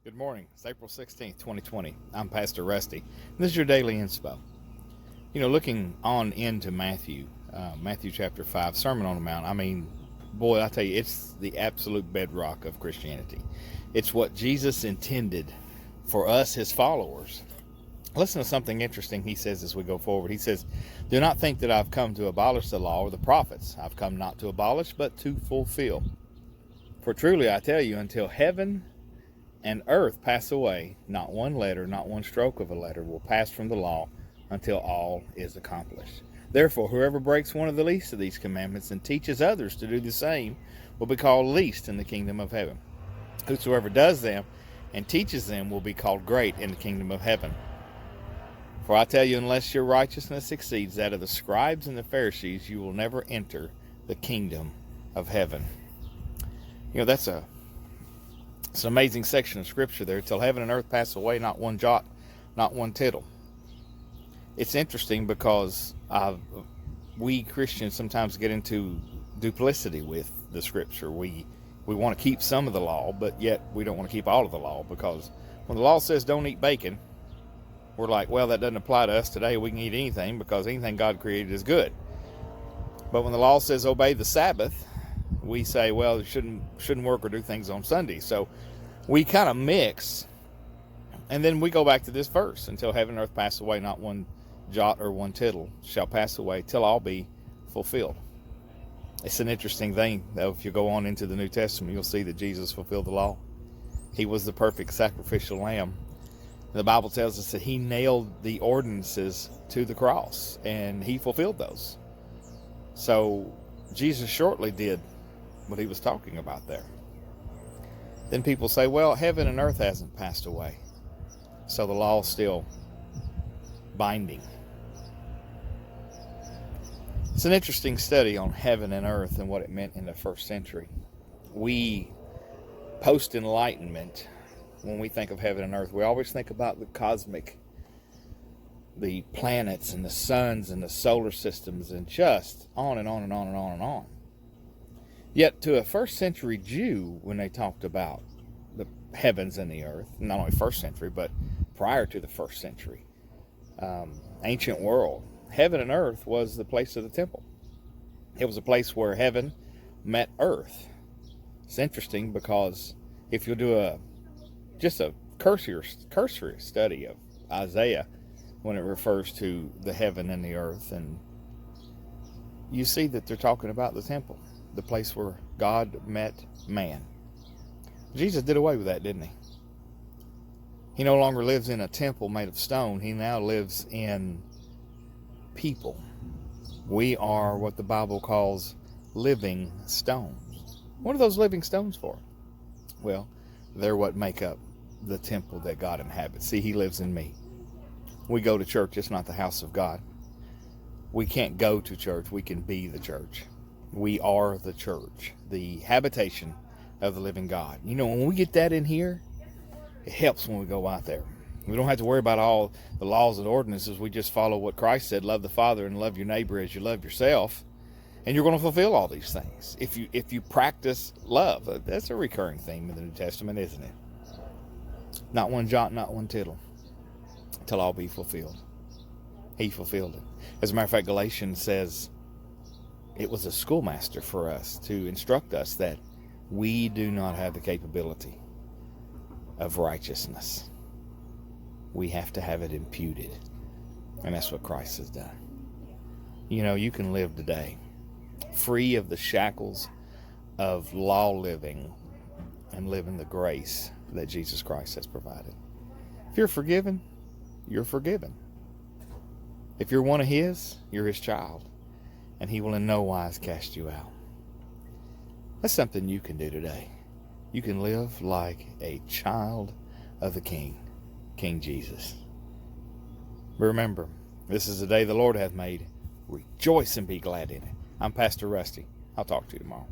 Good morning. It's April 16th, 2020. I'm Pastor Rusty. This is your daily inspo. Looking on into Matthew chapter 5, Sermon on the Mount, boy, I tell you, it's the absolute bedrock of Christianity. It's what Jesus intended for us, his followers. Listen to something interesting he says as we go forward. He says, "Do not think that I've come to abolish the law or the prophets. I've come not to abolish, but to fulfill. For truly I tell you, until heaven and earth pass away, not one letter, not one stroke of a letter will pass from the law until all is accomplished. Therefore, whoever breaks one of the least of these commandments and teaches others to do the same will be called least in the kingdom of heaven. Whosoever does them and teaches them will be called great in the kingdom of heaven. For I tell you, unless your righteousness exceeds that of the scribes and the Pharisees, you will never enter the kingdom of heaven." It's an amazing section of scripture there. Till heaven and earth pass away, not one jot, not one tittle. It's interesting because we Christians sometimes get into duplicity with the scripture. We want to keep some of the law, but yet we don't want to keep all of the law, because when the law says don't eat bacon, we're like, well, that doesn't apply to us today. We can eat anything because anything God created is good. But when the law says obey the Sabbath, we say, well, you shouldn't work or do things on Sunday. So we kind of mix, and then we go back to this verse: until heaven and earth pass away, not one jot or one tittle shall pass away till all be fulfilled. It's an interesting thing, though. If you go on into the New Testament, you'll see that Jesus fulfilled the law. He was the perfect sacrificial lamb. The Bible tells us that he nailed the ordinances to the cross, and he fulfilled those. So Jesus shortly did what he was talking about there. Then people say, well, heaven and earth hasn't passed away, so the law is still binding. It's an interesting study on heaven and earth and what it meant in the first century. We, post-enlightenment, when we think of heaven and earth, we always think about the cosmic, the planets and the suns and the solar systems, and just on and on and on and on and on. Yet to a first century Jew, when they talked about the heavens and the earth, not only first century, but prior to the first century, ancient world, heaven and earth was the place of the temple. It was a place where heaven met earth. It's interesting because if you'll do just a cursory study of Isaiah when it refers to the heaven and the earth, and you see that they're talking about the temple, the place where God met man. Jesus did away with that, didn't he? He no longer lives in a temple made of stone. He now lives in people. We are what the Bible calls living stones. What are those living stones for? Well, they're what make up the temple that God inhabits. See, he lives in me. We go to church. It's not the house of God. We can't go to church. We can be the church. We are the church, the habitation of the living God. When we get that in here, it helps when we go out there. We don't have to worry about all the laws and ordinances. We just follow what Christ said: love the Father and love your neighbor as you love yourself. And you're going to fulfill all these things if you practice love. That's a recurring theme in the New Testament, isn't it? Not one jot, not one tittle, till all be fulfilled. He fulfilled it. As a matter of fact, Galatians says it was a schoolmaster for us to instruct us that we do not have the capability of righteousness. We have to have it imputed. And that's what Christ has done. You can live today free of the shackles of law living and live in the grace that Jesus Christ has provided. If you're forgiven, you're forgiven. If you're one of his, you're his child, and he will in no wise cast you out. That's something you can do today. You can live like a child of the King, King Jesus. Remember, this is the day the Lord hath made. Rejoice and be glad in it. I'm Pastor Rusty. I'll talk to you tomorrow.